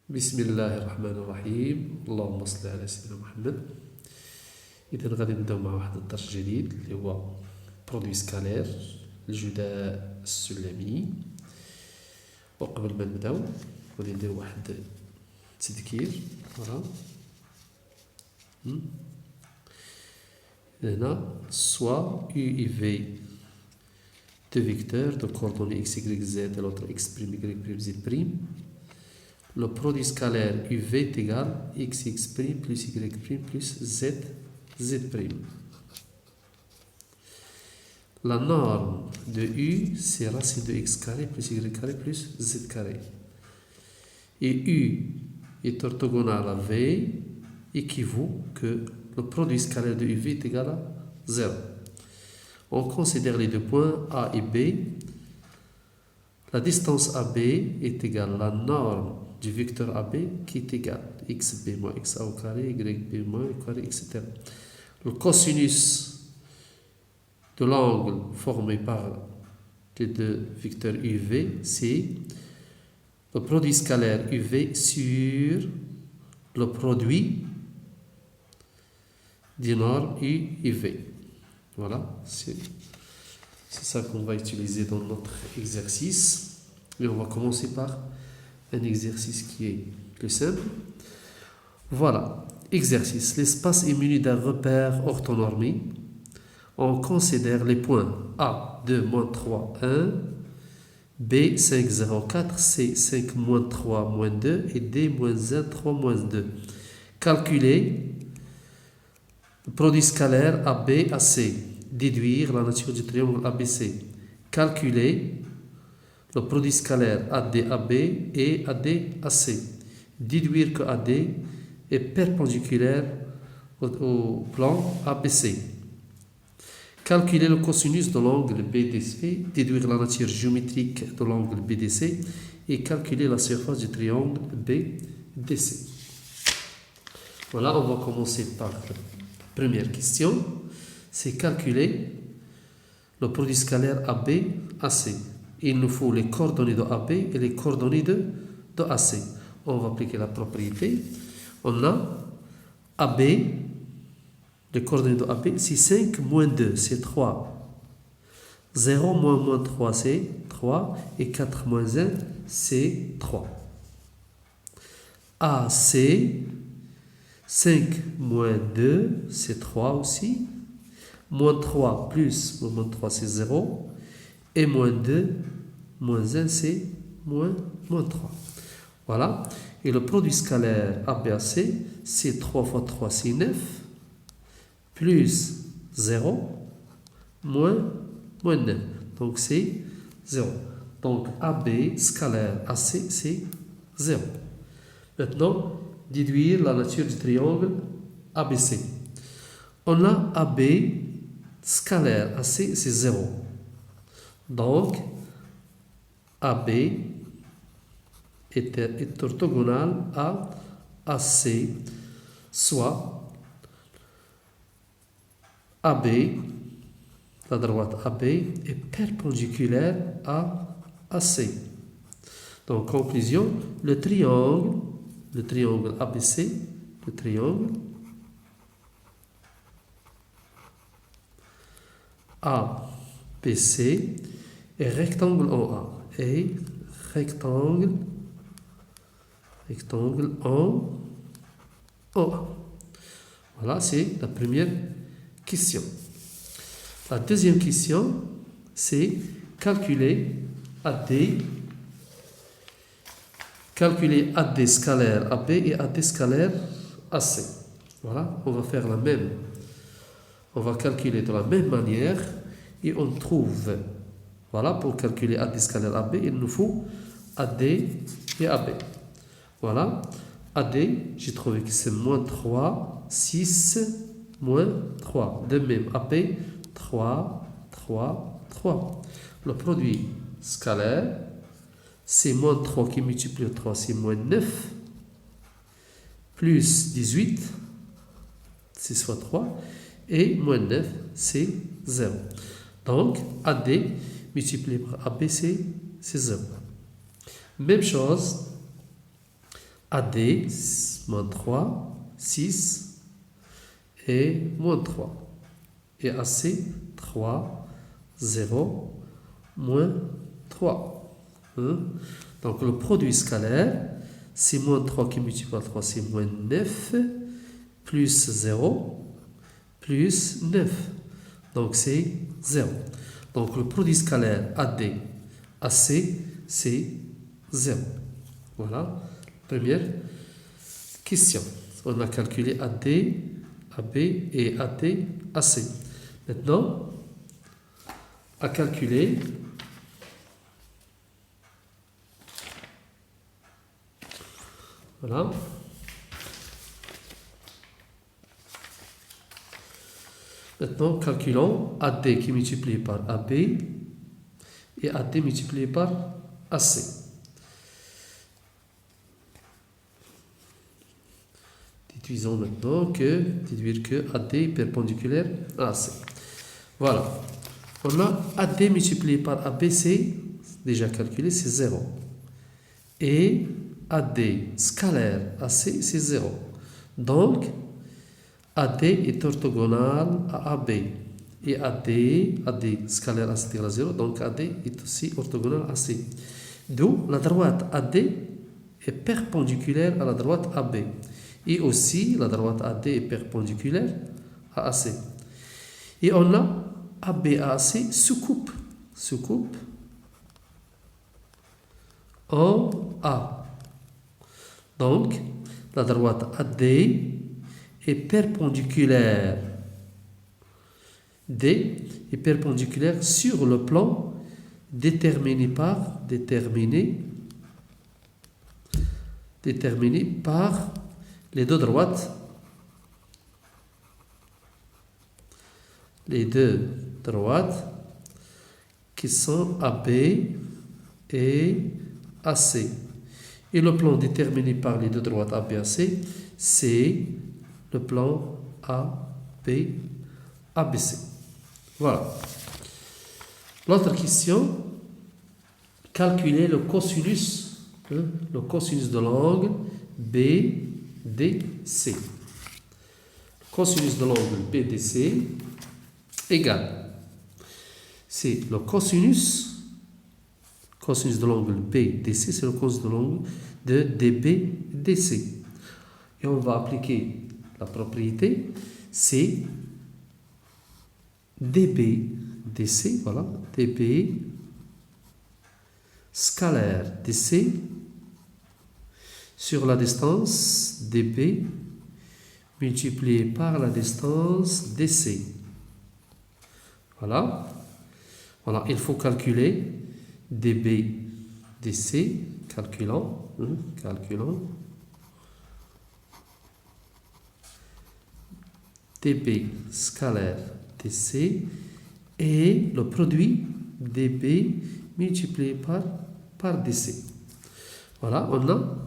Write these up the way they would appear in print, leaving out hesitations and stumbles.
بسم الله الرحمن الرحيم. اللهم صل على سيدنا محمد. إذا غادي نبداو مع واحد الدرس جديد اللي هو برودوي سكالير الجداء السلمي. وقبل ما نبداو غادي ندير واحد تذكير. فوالا هنا soit U et V deux vecteurs de coordonnées x, y, z et l'autre x', y', z'. Le produit scalaire UV est égal à x plus y plus z. La norme de U, c'est racine de x carré plus y carré plus z carré. Et U est orthogonal à V, équivaut que le produit scalaire de UV est égal à 0. On considère les deux points A et B. La distance AB est égale à la norme du vecteur AB qui est égal à xb moins xa au carré, yb moins y carré, etc. Le cosinus de l'angle formé par les deux vecteurs UV, c'est le produit scalaire UV sur le produit des normes U et V. Voilà, c'est ça qu'on va utiliser dans notre exercice. Et on va commencer par un exercice qui est plus simple. Voilà, exercice. L'espace est muni d'un repère orthonormé. On considère les points A, 2, moins 3, 1, B, 5, 0, 4, C, 5, moins 3, moins 2 et D, moins 1, 3, moins 2. Calculer le produit scalaire AB à C. Déduire la nature du triangle ABC. Calculer le produit scalaire AD-AB et AD-AC. Déduire que AD est perpendiculaire au plan ABC. Calculer le cosinus de l'angle BDC. Déduire la nature géométrique de l'angle BDC. Et calculer la surface du triangle BDC. Voilà, on va commencer par la première question. C'est calculer le produit scalaire AB-AC. Il nous faut les coordonnées de AB et les coordonnées de AC. On va appliquer la propriété. On a AB, les coordonnées de AB, c'est 5 moins 2, c'est 3. 0 moins 3, c'est 3. Et 4 moins 1, c'est 3. AC, 5 moins 2, c'est 3 aussi. Moins 3 plus moins 3, c'est 0. Et moins 2, moins 1, c'est moins 3. Voilà. Et le produit scalaire ABAC, c'est 3 fois 3, c'est 9. Plus 0, moins 9. Donc c'est 0. Donc AB scalaire AC, c'est 0. Maintenant, déduire la nature du triangle ABC. On a AB scalaire AC, c'est 0. Donc, AB est orthogonal à AC, soit AB, la droite AB, est perpendiculaire à AC. Donc, conclusion, le triangle ABC, le triangle ABC et rectangle en A. Et rectangle en A. Voilà, c'est la première question. La deuxième question, c'est calculer AD scalaire AB et AD scalaire AC. Voilà, on va faire la même. On va calculer de la même manière et on trouve. Voilà, pour calculer AD scalaire AB, il nous faut AD et AB. Voilà, AD, j'ai trouvé que c'est moins 3, 6, moins 3. De même, AB, 3, 3, 3. Le produit scalaire, c'est moins 3 qui multiplie 3, c'est moins 9, plus 18, 6 fois 3, et moins 9, c'est 0. Donc, AD multiplié par ABC, c'est 0. Même chose, AD, moins 3, 6 et moins 3. Et AC, 3, 0, moins 3. Hein? Donc le produit scalaire, c'est moins 3 qui multiplie par 3, c'est moins 9, plus 0, plus 9. Donc c'est 0. Donc le produit scalaire AD, AC, c'est 0. Voilà, première question. On a calculé AD, AB et AD, AC. Maintenant, à calculer voilà. Maintenant, calculons AD qui est multiplié par AB et AD multiplié par AC. Déduisons maintenant déduire que AD est perpendiculaire à AC. Voilà. On a AD multiplié par AB, c'est déjà calculé, c'est 0. Et AD scalaire AC, c'est 0. Donc, AD est orthogonal à AB. Et AD scalaire AC égale à 0, donc AD est aussi orthogonal à C. D'où la droite AD est perpendiculaire à la droite AB. Et aussi, la droite AD est perpendiculaire à AC. Et on a AB à AC sous-coupe en A. Donc, la droite AD est perpendiculaire. D est perpendiculaire sur le plan déterminé par les deux droites. Les deux droites qui sont AB et AC. Et le plan déterminé par les deux droites AB et AC, c'est le plan ABC. Voilà. L'autre question, calculer le cosinus de l'angle BDC. Le cosinus de l'angle BDC égale, c'est le cosinus de l'angle BDC, c'est le cosinus de l'angle de DBDC. Et on va appliquer la propriété, c'est DBDC, voilà, DB scalaire DC sur la distance DB multiplié par la distance DC. Voilà. Voilà, il faut calculer DBDC, calculons. DB scalaire DC et le produit DB multiplié par DC. Voilà, on a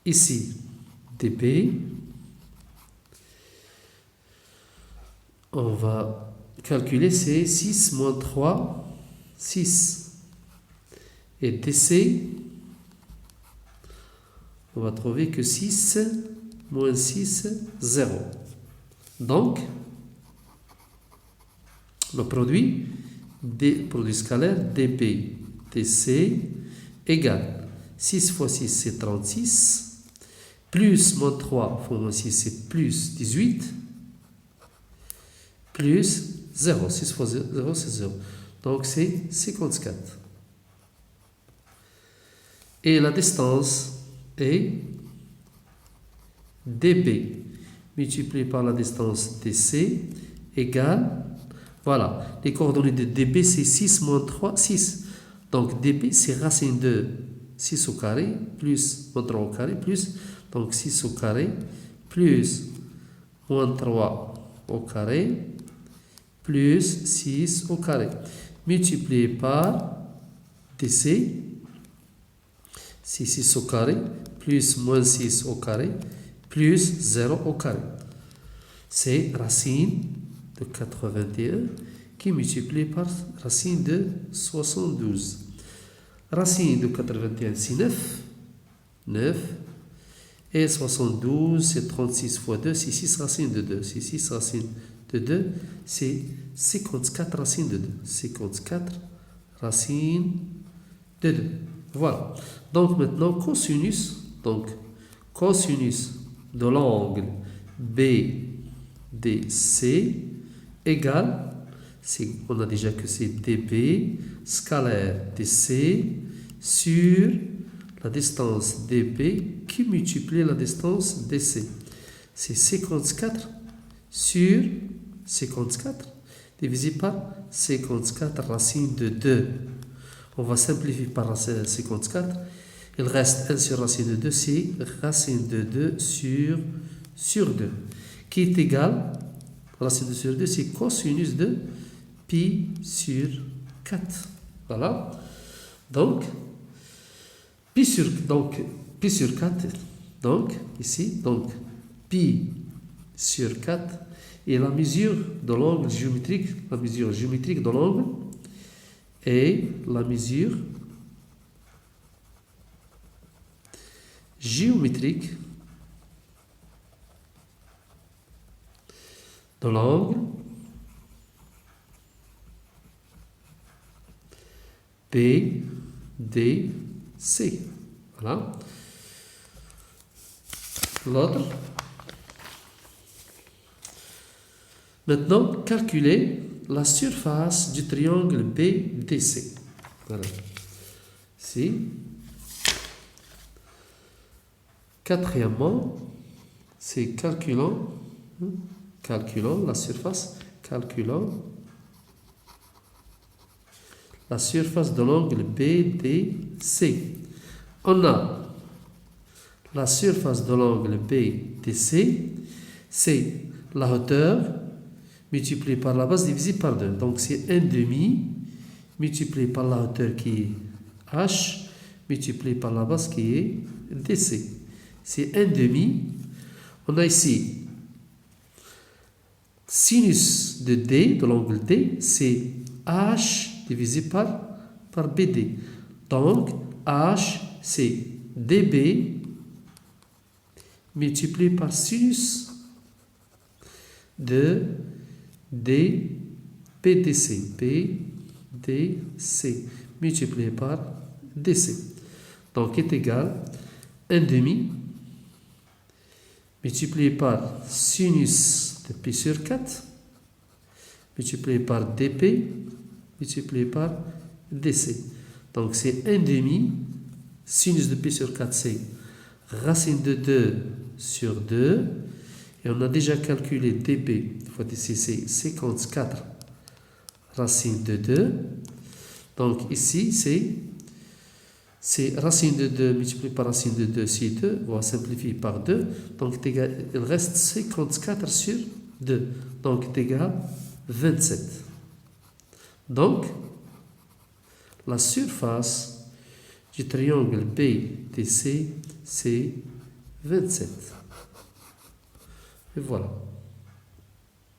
ici DB. On va calculer, c'est 6 moins 3, 6. Et DC, on va trouver que 6 moins 6, 0. Donc, le produit scalaire DB DC égale 6 fois 6, c'est 36, plus moins 3 fois moins 6, c'est plus 18, plus 0. 6 fois 0, c'est 0. Donc, c'est 54. Et la distance est DB multiplié par la distance DC égale, voilà, les coordonnées de DB, c'est 6 moins 3, 6. Donc, DB, c'est racine de 6 au carré, plus moins 3 au carré, plus, donc 6 au carré, plus moins 3 au carré, plus 6 au carré, multiplié par DC, c'est 6 au carré, plus moins 6 au carré, plus 0 au carré. C'est racine de 81 qui est multiplié par racine de 72. Racine de 81, c'est 9. 9. Et 72, c'est 36 fois 2, c'est 6 racines de 2. C'est 6 racines de 2, c'est 54 racines de 2. 54 racines de 2. Voilà. Donc maintenant, cosinus de l'angle BDC égale, on a déjà que c'est DB, scalaire DC sur la distance DB qui multiplie la distance DC. C'est 54 sur 54 divisé par 54 racines de 2. On va simplifier par 54. Il reste 1 sur racine de 2, c'est racine de 2 sur 2. Qui est égal, racine de 2 sur 2, c'est cosinus de pi sur 4. Voilà. Donc, pi sur 4, donc ici, donc pi sur 4, et la mesure de l'angle géométrique, de l'angle, et la mesure géométrique de l'angle BDC. Voilà. L'autre. Maintenant, calculer la surface du triangle BDC. Voilà. Ici. Quatrièmement, c'est calculant la surface, la surface de l'angle BDC. On a la surface de l'angle BDC, c'est la hauteur multipliée par la base divisée par 2. Donc c'est 1/2 multiplié par la hauteur qui est H multiplié par la base qui est DC. C'est 1/2. On a ici sinus de D, de l'angle D, c'est H divisé par BD. Donc, H, c'est DB multiplié par sinus de D, PDC. PDC multiplié par DC. Donc, est égal 1/2 multiplié par sinus de P sur 4 multiplié par DP multiplié par DC. Donc c'est 1/2, sinus de P sur 4 c'est racine de 2 sur 2, et on a déjà calculé DB fois DC c'est 54 racine de 2. Donc ici c'est racine de 2 multiplié par racine de 2, c'est 2, on va simplifier par 2, donc il reste 54 sur 2, donc c'est égal 27. Donc, la surface du triangle BDC, c'est 27. Et voilà.